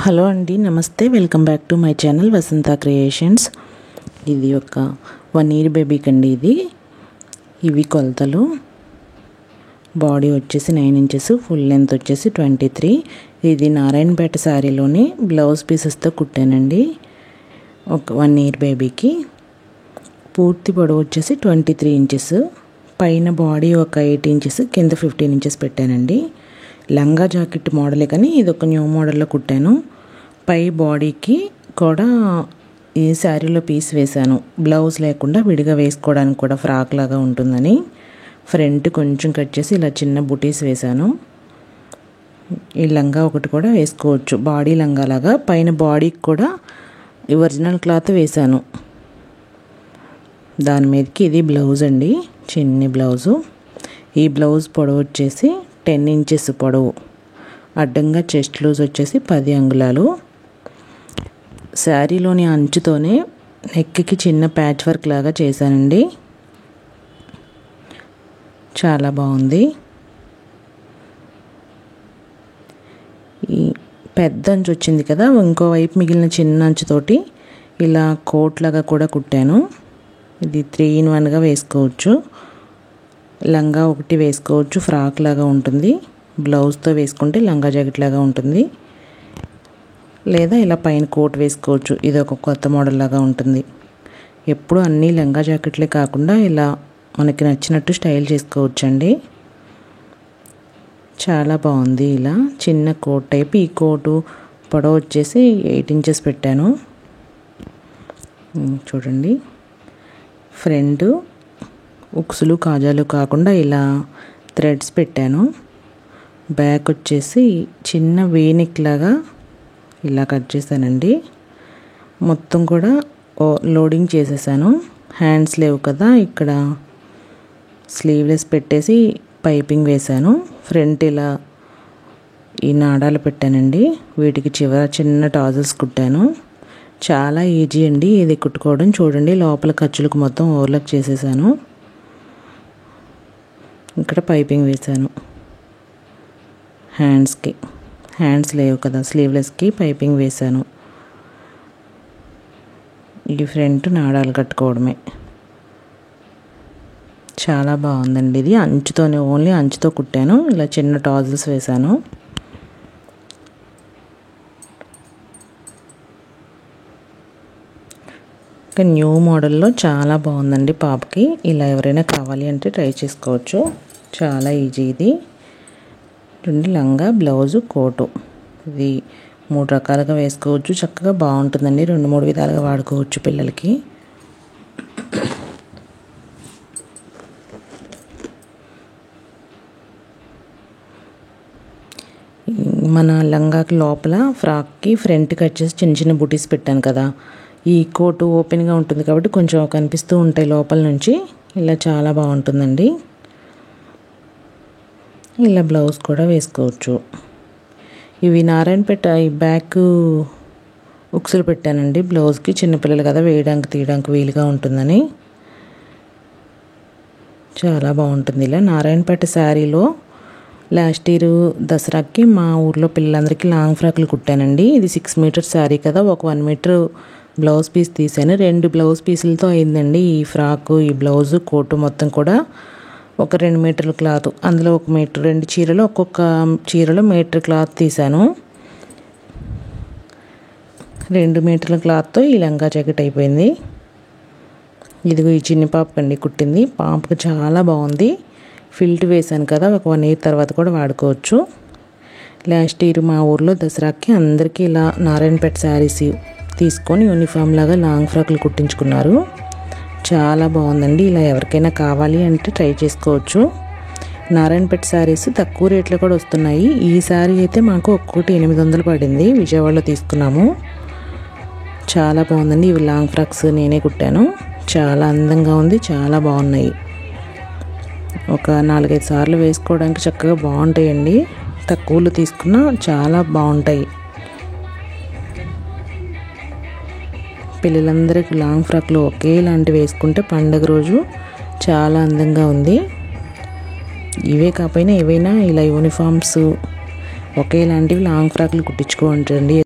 Hello అండి, నమస్తే. Welcome back to my channel Vasantha creations. ఇది ఒక 1 year బేబీకి అండి. ఇవి కొలతలు. బాడీ వచ్చేసి 9 inches, ఫుల్ లెంత్ వచ్చేసి 23. ఇది నారాయణపేట శారీలోని బ్లౌజ్ పీసెస్తో కుట్టానండి. ఒక 1 year బేబీకి పూర్తి పొడవు వచ్చేసి 23 inches. పైన బాడీ ఒక 8 inches, కింద 15 inches పెట్టానండి. లంగా జాకెట్ మోడలే కానీ ఇది ఒక న్యూ మోడల్లో కుట్టాను. పై బాడీకి కూడా ఈ శారీలో పీస్ వేశాను, బ్లౌజ్ లేకుండా విడిగా వేసుకోవడానికి కూడా ఫ్రాక్ లాగా ఉంటుందని. ఫ్రంట్ కొంచెం కట్ చేసి ఇలా చిన్న బుటీస్ వేశాను. ఈ లంగా ఒకటి కూడా వేసుకోవచ్చు, బాడీ లంగా లాగా. పైన బాడీకి కూడా ఈ ఒరిజినల్ క్లాత్ వేశాను. దాని మీదకి ఇది బ్లౌజ్ అండి, చిన్ని బ్లౌజు. ఈ బ్లౌజ్ పొడవు వచ్చేసి 10 inches పొడవు. అడ్డంగా చెస్ట్ లూజ్ వచ్చేసి 10 అంగుళాలు. శారీలోని అంచుతోనే నెక్కి చిన్న ప్యాచ్ వర్క్ లాగా చేశానండి. చాలా బాగుంది. ఈ పెద్ద అంచు వచ్చింది కదా, ఇంకోవైపు మిగిలిన చిన్న అంచుతోటి ఇలా కోట్ లాగా కూడా కుట్టాను. ఇది 3 in 1గా వేసుకోవచ్చు. లంగా ఒకటి వేసుకోవచ్చు, ఫ్రాక్ లాగా ఉంటుంది. బ్లౌజ్తో వేసుకుంటే లంగా జాకెట్ లాగా ఉంటుంది. లేదా ఇలా పైన కోట్ వేసుకోవచ్చు, ఇది ఒక కొత్త మోడల్ లాగా ఉంటుంది. ఎప్పుడు అన్నీ లంగా జాకెట్లే కాకుండా ఇలా మనకి నచ్చినట్టు స్టైల్ చేసుకోవచ్చండి. చాలా బాగుంది. ఇలా చిన్న కోట్ టైప్. ఈ కోటు పొడవు వచ్చేసి 8 inches పెట్టాను. చూడండి, ఫ్రంట్ ఉక్సులు కాజాలు కాకుండా ఇలా థ్రెడ్స్ పెట్టాను. బ్యాక్ వచ్చేసి చిన్న వేనిక్ లాగా ఇలా కట్ చేశానండి. మొత్తం కూడా లోడింగ్ చేసేసాను. హ్యాండ్స్ లేవు కదా, ఇక్కడ స్లీవ్లెస్ పెట్టేసి పైపింగ్ వేశాను. ఫ్రంట్ ఇలా ఈ నాడాలు పెట్టానండి. వీటికి చివర చిన్న టాజల్స్ కుట్టాను. చాలా ఈజీ అండి ఇది కుట్టుకోవడం. చూడండి, లోపల ఖర్చులకు మొత్తం ఓవర్లాక్ చేసేసాను. ఇక్కడ పైపింగ్ వేశాను. హ్యాండ్స్ లేవు కదా, స్లీవ్లెస్కి పైపింగ్ వేశాను. ఈ ఫ్రంట్ నాడాలు కట్టుకోవడమే. చాలా బాగుందండి. ఇది అంచుతోనే, ఓన్లీ అంచుతో కుట్టాను. ఇలా చిన్న టాజల్స్ వేశాను. ఇంకా న్యూ మోడల్లో చాలా బాగుందండి పాపకి. ఇలా ఎవరైనా కావాలి అంటే ట్రై చేసుకోవచ్చు. చాలా ఈజీ ఇది. రెండు లంగా, బ్లౌజు, కోటు. ఇది 3 రకాలుగా వేసుకోవచ్చు. చక్కగా బాగుంటుందండి. 2-3 విధాలుగా వాడుకోవచ్చు పిల్లలకి. మన లంగాకి లోపల ఫ్రాక్కి ఫ్రంట్కి వచ్చేసి చిన్న చిన్న బుటీస్ పెట్టాను కదా, ఈ కోటు ఓపెన్గా ఉంటుంది కాబట్టి కొంచెం కనిపిస్తూ ఉంటాయి లోపల నుంచి. ఇలా చాలా బాగుంటుందండి. ఇలా బ్లౌజ్ కూడా వేసుకోవచ్చు. ఇవి నారాయణపేట ఈ బ్యాక్ ఉక్సులు పెట్టానండి బ్లౌజ్కి. చిన్నపిల్లలు కదా, వేయడానికి తీయడానికి వీలుగా ఉంటుందని. చాలా బాగుంటుంది. ఇలా నారాయణపేట శారీలో లాస్ట్ ఇయర్ దసరాకి మా ఊర్లో పిల్లలందరికీ లాంగ్ ఫ్రాక్లు కుట్టానండి. ఇది 6 meters శారీ కదా, ఒక 1 meter బ్లౌజ్ పీస్ తీసాను. 2 బ్లౌజ్ పీసులతో అయిందండి ఈ ఫ్రాకు, ఈ బ్లౌజు, కోటు మొత్తం కూడా. ఒక 2 meter క్లాత్, అందులో 1 meter, 2 చీరలు, ఒక్కొక్క చీరలో 1 meter క్లాత్ తీసాను. 2 meter క్లాత్తో ఈ లంగా జాకెట్ అయిపోయింది. ఇదిగో ఈ చిన్ని పాపకండి కుట్టింది. పాపకు చాలా బాగుంది. ఫిల్ట్ వేశాను కదా, ఒక 1 year తర్వాత కూడా వాడుకోవచ్చు. లాస్ట్ ఇయర్ మా ఊర్లో దసరాకి అందరికీ ఇలా నారాయణపేట శారీస్ తీసుకొని యూనిఫామ్ లాగా లాంగ్ ఫ్రాక్లు కుట్టించుకున్నారు. చాలా బాగుందండి. ఇలా ఎవరికైనా కావాలి అంటే ట్రై చేసుకోవచ్చు. నారాయణపేట శారీస్ తక్కువ రేట్లో కూడా వస్తున్నాయి. ఈ శారీ అయితే మాకు ఒక్కొక్కటి 800 పడింది. విజయవాడలో తీసుకున్నాము. చాలా బాగుందండి. ఇవి లాంగ్ ఫ్రాక్స్ నేనే కుట్టాను. చాలా అందంగా ఉంది, చాలా బాగున్నాయి. ఒక 4-5 సార్లు వేసుకోవడానికి చక్కగా బాగుంటాయండి. తక్కువలో తీసుకున్నా చాలా బాగుంటాయి. పిల్లలందరికీ లాంగ్ ఫ్రాక్లు ఒకేలాంటి వేసుకుంటే పండగ రోజు చాలా అందంగా ఉంది. ఇవే కాకపోయినా ఏవైనా ఇలా యూనిఫామ్స్ ఒకేలాంటివి లాంగ్ ఫ్రాక్లు కుట్టించుకోండి.